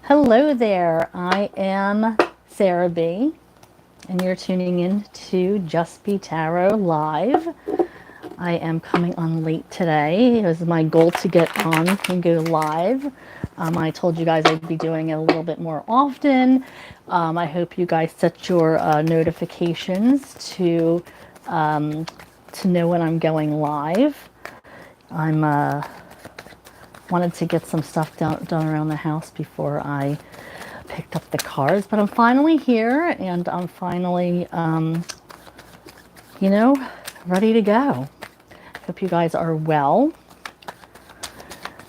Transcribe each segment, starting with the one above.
Hello there, I am Sarah B, and you're tuning in to Just B.E.E Tarot Live. I am coming on late today. It was my goal to get on and go live. I told you guys I'd be doing it a little bit more often. I hope you guys set your notifications to know when I'm going live. I'm wanted to get some stuff done around the house before I picked up the cards, but I'm finally here and I'm finally, ready to go. Hope you guys are well,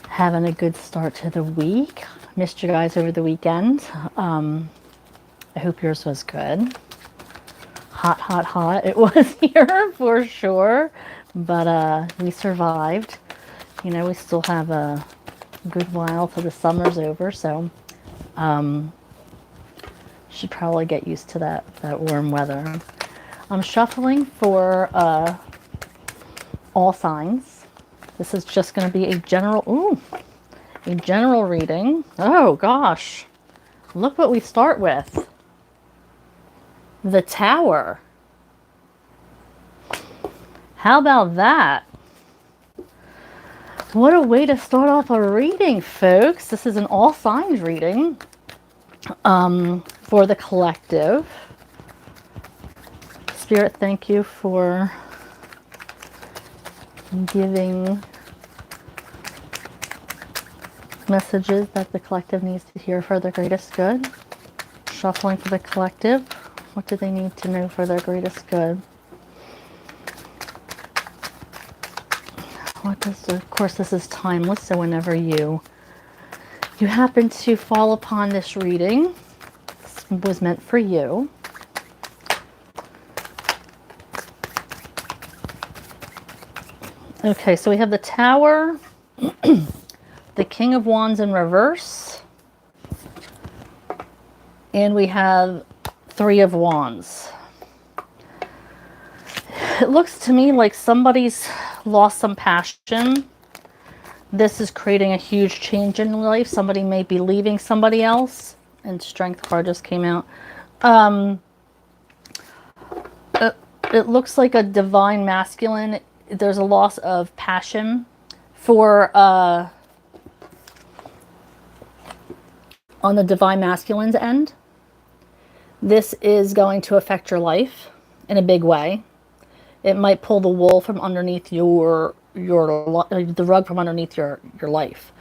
having a good start to the week. Missed you guys over the weekend. I hope yours was good. Hot, hot, hot. It was here for sure, but we survived. We still have a good while till the summer's over, so should probably get used to that warm weather. I'm shuffling for all signs. This is just going to be a general reading. Oh gosh, look what we start with. The Tower. How about that? What a way to start off a reading, folks. This is an all signs reading for the collective. Spirit, thank you for giving messages that the collective needs to hear for their greatest good. Shuffling for the collective. What do they need to know for their greatest good? Of course, this is timeless, so whenever you happen to fall upon this reading, this was meant for you. Okay, so we have the Tower, the King of Wands in reverse, and we have Three of Wands. It looks to me like somebody's lost some passion. This is creating a huge change in life. Somebody may be leaving somebody else. And Strength card just came out. It looks like a divine masculine. There's a loss of passion for on the divine masculine's end. This is going to affect your life in a big way. It might pull the wool from underneath the rug from underneath your life.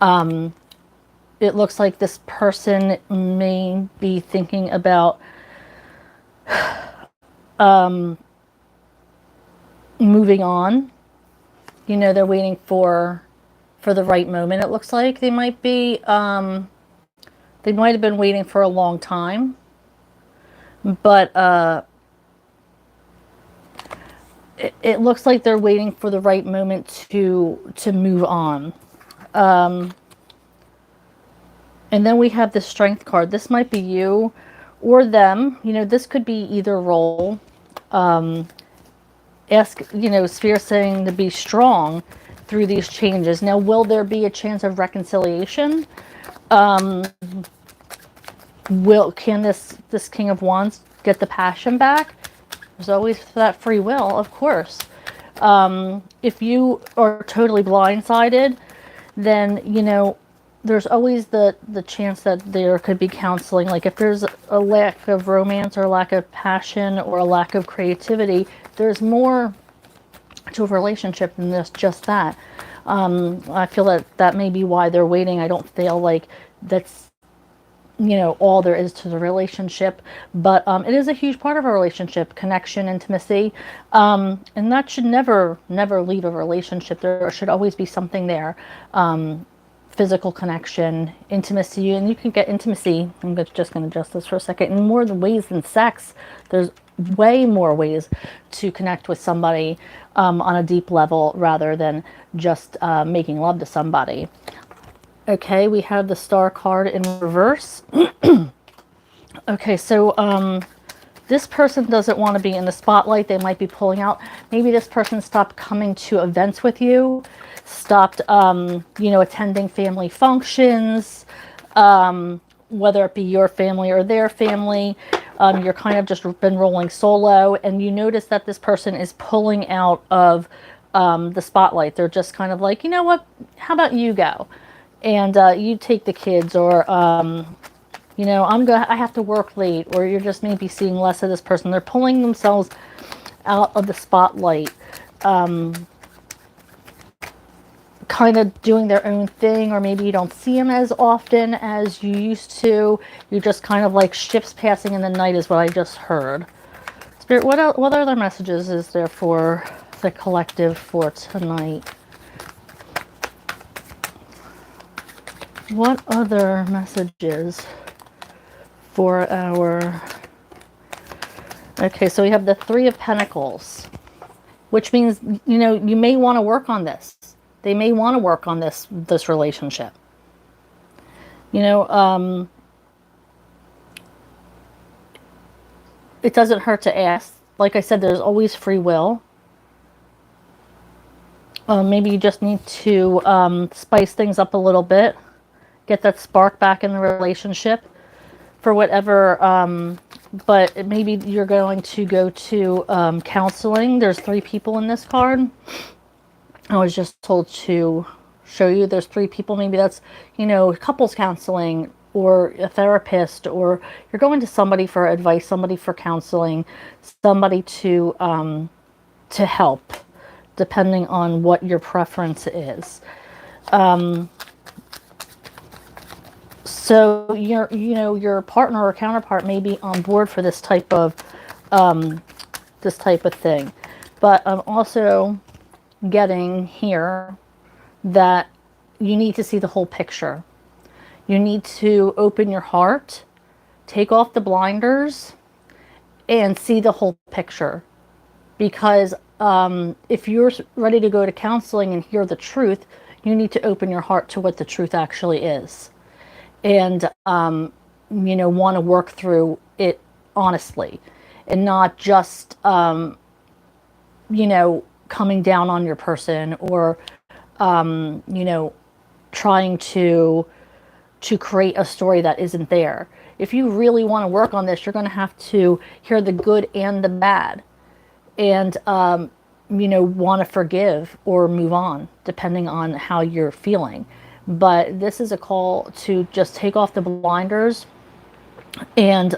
It looks like this person may be thinking about moving on. They're waiting for the right moment. It looks like they might be they might have been waiting for a long time, but it looks like they're waiting for the right moment to move on. And then we have the Strength card. This might be you or them. This could be either role. Spirit saying to be strong through these changes. Now, will there be a chance of reconciliation? Can this King of Wands get the passion back? There's always that free will, of course. If you are totally blindsided, then, there's always the chance that there could be counseling. Like if there's a lack of romance or lack of passion or a lack of creativity, there's more to a relationship than just that. I feel that may be why they're waiting. I don't feel like that's all there is to the relationship, but it is a huge part of a relationship: connection, intimacy, and that should never leave a relationship. There should always be something there. Physical connection, intimacy, and you can get intimacy. I'm just going to adjust this for a second. In more ways than sex, there's way more ways to connect with somebody on a deep level rather than just making love to somebody. Okay, we have the Star card in reverse. Okay, so this person doesn't want to be in the spotlight. They might be pulling out. Maybe this person stopped coming to events with you, stopped, attending family functions. whether it be your family or their family. You're kind of just been rolling solo, and you notice that this person is pulling out of the spotlight. They're just kind of like, you know what, how about you go? And you take the kids, or I have to work late, or you're just maybe seeing less of this person. They're pulling themselves out of the spotlight, kind of doing their own thing, or maybe you don't see them as often as you used to. You're just kind of like ships passing in the night is what I just heard. Spirit, what other messages is there for the collective for tonight? What other messages for our... Okay, so we have the Three of Pentacles, which means, you may want to work on this. They may want to work on this relationship. It doesn't hurt to ask. Like I said, there's always free will. Maybe you just need to spice things up a little bit. Get that spark back in the relationship for whatever. But maybe you're going to go to counseling. There's 3 people in this card. I was just told to show you there's 3 people. Maybe that's, couples counseling, or a therapist, or you're going to somebody for advice, somebody for counseling, somebody to help, depending on what your preference is. So your partner or counterpart may be on board for this type of thing. But I'm also getting here that you need to see the whole picture. You need to open your heart, take off the blinders, and see the whole picture. Because if you're ready to go to counseling and hear the truth, you need to open your heart to what the truth actually is. And, want to work through it honestly, and not just, coming down on your person, or, trying to create a story that isn't there. If you really want to work on this, you're going to have to hear the good and the bad, and, want to forgive or move on, depending on how you're feeling. But this is a call to just take off the blinders and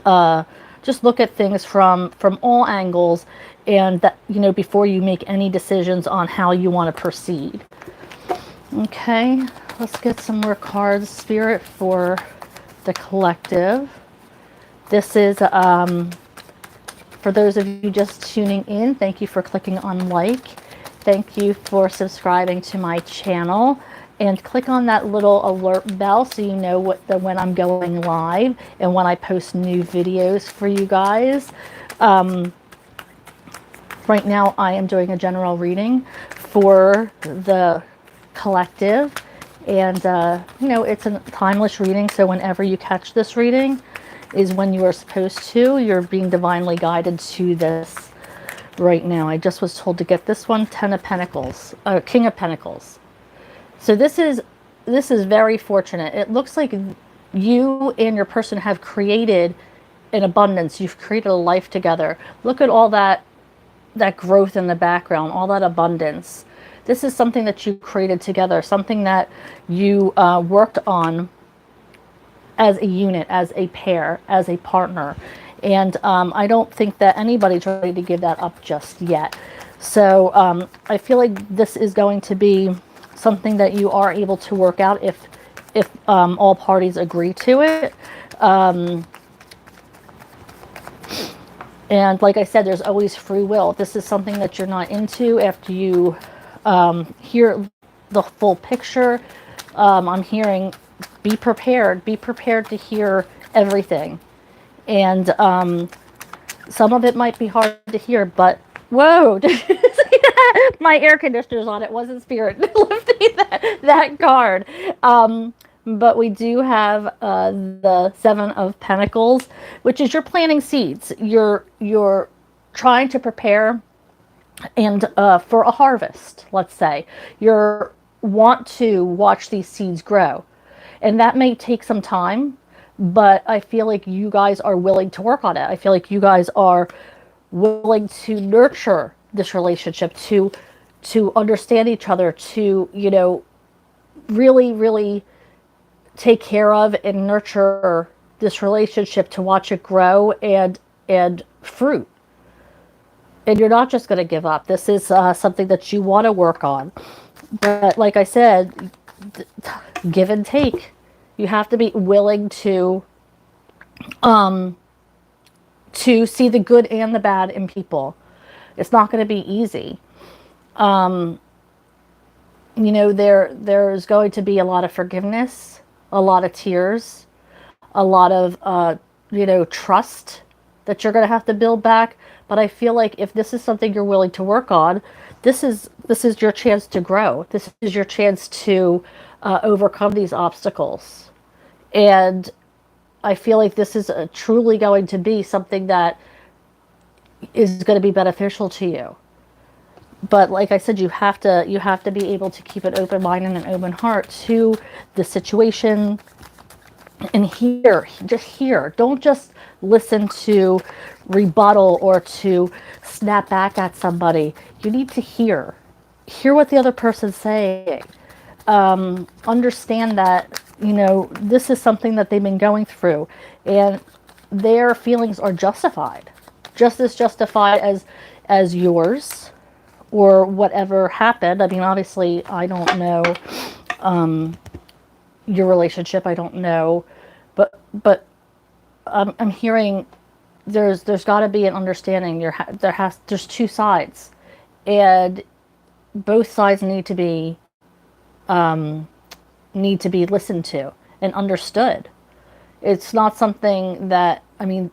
just look at things from all angles, and that, before you make any decisions on how you want to proceed. Okay, let's get some more cards, Spirit, for the collective. This is for those of you just tuning in, thank you for clicking on like. Thank you for subscribing to my channel. And click on that little alert bell so you know when I'm going live and when I post new videos for you guys. Right now I am doing a general reading for the collective. And, it's a timeless reading. So whenever you catch this reading is when you are supposed to. You're being divinely guided to this right now. I just was told to get this one, King of Pentacles. So this is very fortunate. It looks like you and your person have created an abundance. You've created a life together. Look at all that growth in the background, all that abundance. This is something that you created together, something that you worked on as a unit, as a pair, as a partner. And I don't think that anybody's ready to give that up just yet. So I feel like this is going to be something that you are able to work out if all parties agree to it. And like I said, there's always free will. If this is something that you're not into, after you hear the full picture, I'm hearing be prepared to hear everything. And some of it might be hard to hear, but whoa, did you see that? My air conditioner's on. It wasn't Spirit lifting that card. But we do have the Seven of Pentacles, which is you're planting seeds. You're trying to prepare and for a harvest, let's say. You want to watch these seeds grow. And that may take some time, but I feel like you guys are willing to work on it. I feel like you guys are willing to nurture this relationship, to understand each other, to, really, really take care of and nurture this relationship, to watch it grow and fruit. And you're not just going to give up. This is something that you want to work on. But like I said, give and take. You have to be willing to see the good and the bad in people. It's not going to be easy. There's going to be a lot of forgiveness, a lot of tears, a lot of trust that you're going to have to build back. But I feel like if this is something you're willing to work on, this is your chance to grow. This is your chance to overcome these obstacles. And I feel like this is truly going to be something that is going to be beneficial to you. But like I said, you have to be able to keep an open mind and an open heart to the situation, and just hear. Don't just listen to rebuttal or to snap back at somebody. You need to hear what the other person's saying. Understand that, this is something that they've been going through, and their feelings are justified, just as justified as yours, or whatever happened. I mean, obviously, I don't know your relationship. I don't know, but I'm hearing there's got to be an understanding. There's two sides, and both sides need to be listened to and understood. It's not something that, I mean,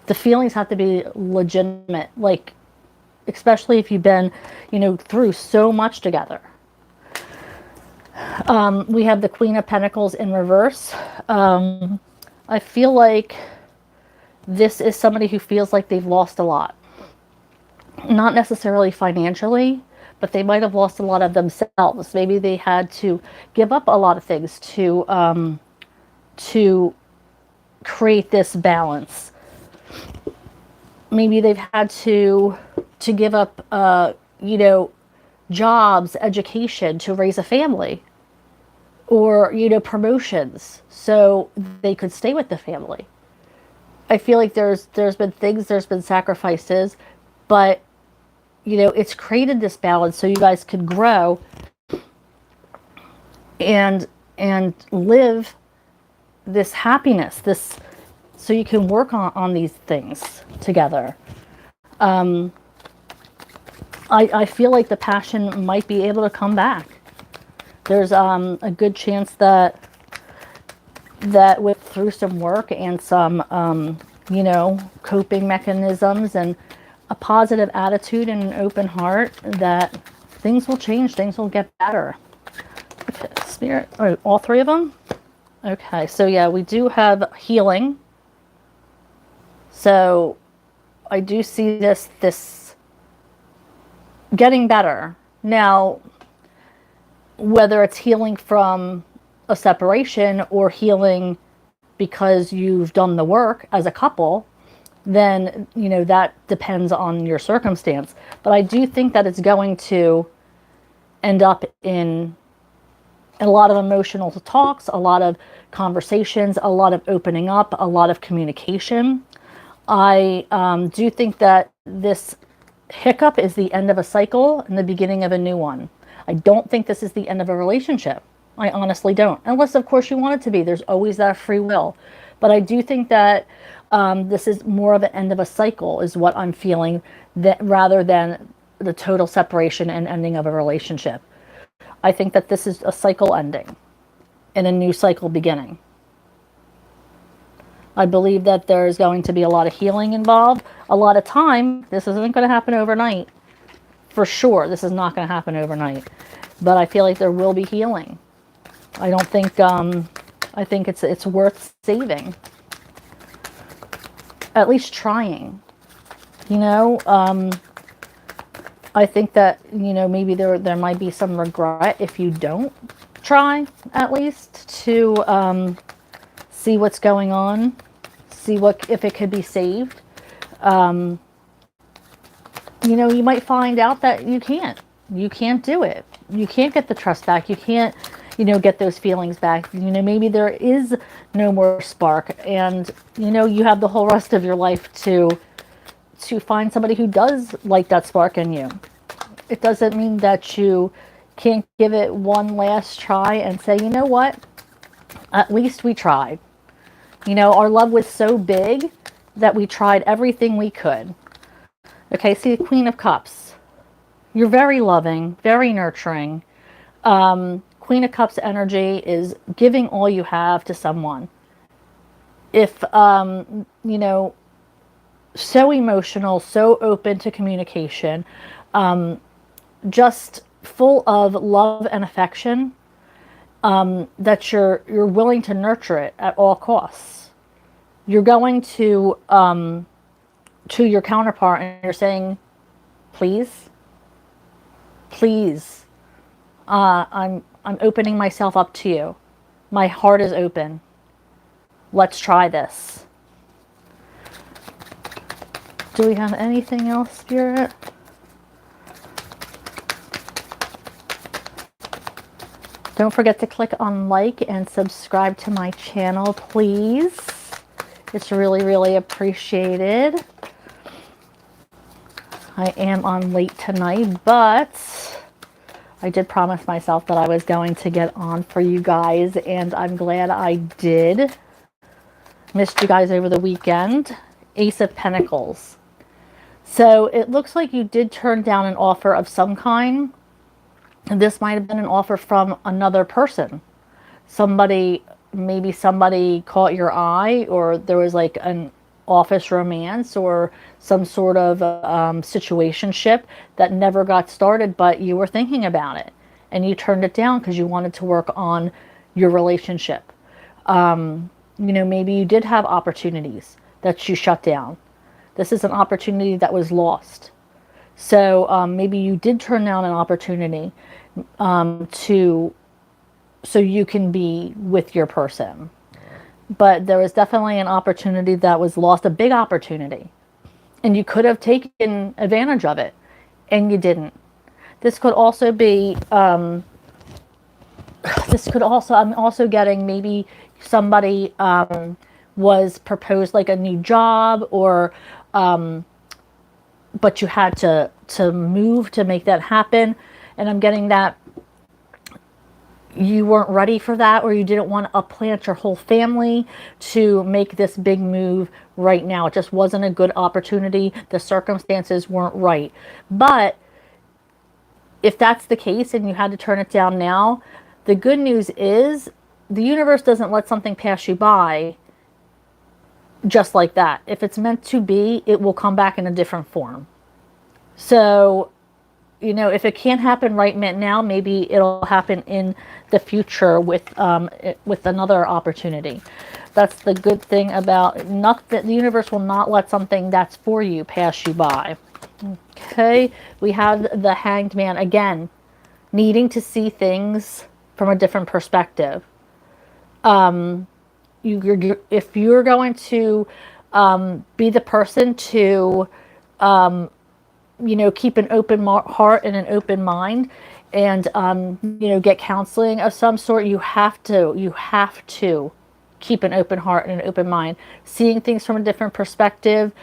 the feelings have to be legitimate, like, especially if you've been, through so much together. We have the Queen of Pentacles in reverse. I feel like this is somebody who feels like they've lost a lot. Not necessarily financially, but they might have lost a lot of themselves. Maybe they had to give up a lot of things to create this balance. Maybe they've had to give up, jobs, education to raise a family, or, promotions so they could stay with the family. I feel like there's been sacrifices, but, it's created this balance so you guys could grow and live this happiness, so you can work on these things together. I feel like the passion might be able to come back. There's a good chance that through some work and some coping mechanisms and a positive attitude and an open heart, that things will change, things will get better. Okay, Spirit, all three of them? Okay, so yeah, we do have healing. So I do see this getting better. Now, whether it's healing from a separation or healing because you've done the work as a couple, then, that depends on your circumstance. But I do think that it's going to end up in a lot of emotional talks, a lot of conversations, a lot of opening up, a lot of communication. I do think that this hiccup is the end of a cycle and the beginning of a new one. I don't think this is the end of a relationship. I honestly don't. Unless, of course, you want it to be. There's always that free will. But I do think that this is more of an end of a cycle, is what I'm feeling, that rather than the total separation and ending of a relationship. I think that this is a cycle ending and a new cycle beginning. I believe that there's going to be a lot of healing involved, a lot of time. This isn't going to happen overnight. For sure, this is not going to happen overnight. But I feel like there will be healing. I don't think, I think it's worth saving. At least trying. I think that, maybe there might be some regret if you don't try at least to see what's going on, see what if it could be saved. You know, you might find out that you can't do it. You can't get the trust back. You can't, you know, get those feelings back. You know, maybe there is no more spark, and you know, you have the whole rest of your life to find somebody who does like that spark in you. It doesn't mean that you can't give it one last try and say, you know what, at least we tried. You know, our love was so big that we tried everything we could. Okay, see the Queen of Cups. You're very loving, very nurturing. Queen of Cups energy is giving all you have to someone. If, you know, so emotional, so open to communication, just full of love and affection, that you're willing to nurture it at all costs. You're going to your counterpart and you're saying, please, please, I'm opening myself up to you. My heart is open. Let's try this. Do we have anything else, Spirit? Don't forget to click on like and subscribe to my channel, please. It's really, really appreciated. I am on late tonight, but I did promise myself that I was going to get on for you guys, and I'm glad I did. Missed you guys over the weekend. Ace of Pentacles. So it looks like you did turn down an offer of some kind. This might have been an offer from another person. Somebody, maybe somebody caught your eye, or there was like an office romance or some sort of situationship that never got started, but you were thinking about it and you turned it down because you wanted to work on your relationship. You know, maybe you did have opportunities that you shut down. This is an opportunity that was lost. So maybe you did turn down an opportunity so you can be with your person. But there was definitely an opportunity that was lost, a big opportunity. And you could have taken advantage of it, and you didn't. This could also be, I'm also getting maybe somebody was proposed like a new job, or but you had to move to make that happen. And I'm getting that you weren't ready for that, or you didn't want to upplant your whole family to make this big move right now. It just wasn't a good opportunity. The circumstances weren't right. But if that's the case and you had to turn it down now, the good news is the universe doesn't let something pass you by just like that. If it's meant to be, it will come back in a different form. So, you know, if it can't happen right now, maybe it'll happen in the future with another opportunity. That's the good thing about not that the universe will not let something that's for you pass you by. Okay, we have the Hanged Man again, needing to see things from a different perspective. If you're going to be the person to you know, keep an open heart and an open mind, and you know, get counseling of some sort, you have to keep an open heart and an open mind, seeing things from a different perspective,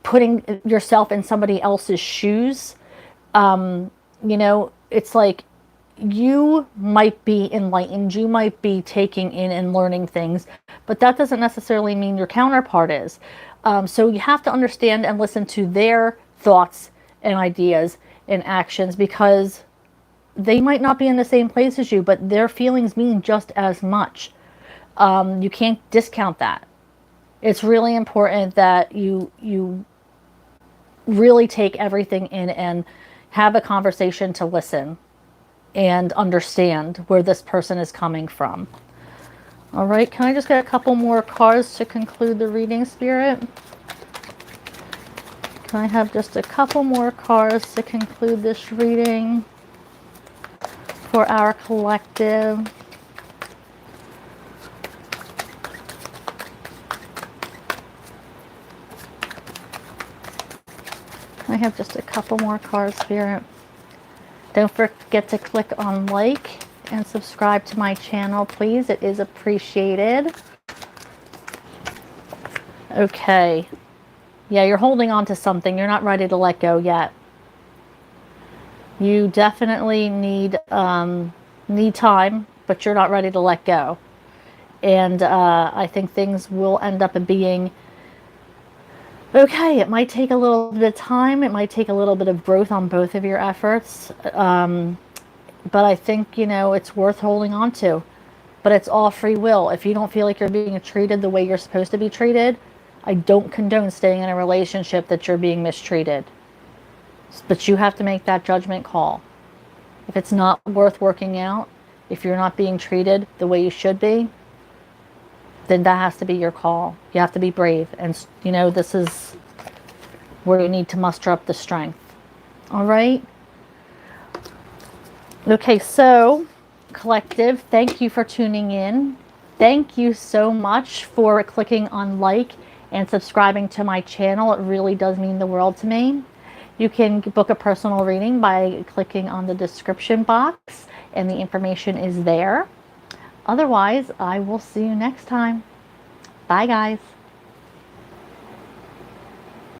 putting yourself in somebody else's shoes. You know, it's like you might be enlightened, you might be taking in and learning things, but that doesn't necessarily mean your counterpart is. So you have to understand and listen to their thoughts and ideas and actions, because they might not be in the same place as you, but their feelings mean just as much. You can't discount that. It's really important that you really take everything in and have a conversation to listen and understand where this person is coming from. All right, can I just get a couple more cards to conclude the reading, Spirit? Can I have just a couple more cards to conclude this reading for our collective. I have just a couple more cards, Spirit. Don't forget to click on like and subscribe to my channel, please. It is appreciated. Okay. Yeah, you're holding on to something. You're not ready to let go yet. You definitely need time, but you're not ready to let go. And I think things will end up being okay. It might take a little bit of time. It might take a little bit of growth on both of your efforts. But I think, it's worth holding on to. But it's all free will. If you don't feel like you're being treated the way you're supposed to be treated, I don't condone staying in a relationship that you're being mistreated. But you have to make that judgment call. If it's not worth working out, if you're not being treated the way you should be, then that has to be your call. You have to be brave. And, this is where you need to muster up the strength. All right? Okay, so, collective, thank you for tuning in. Thank you so much for clicking on like and subscribing to my channel. It really does mean the world to me. You can book a personal reading by clicking on the description box, and the information is there. Otherwise, I will see you next time. Bye, guys.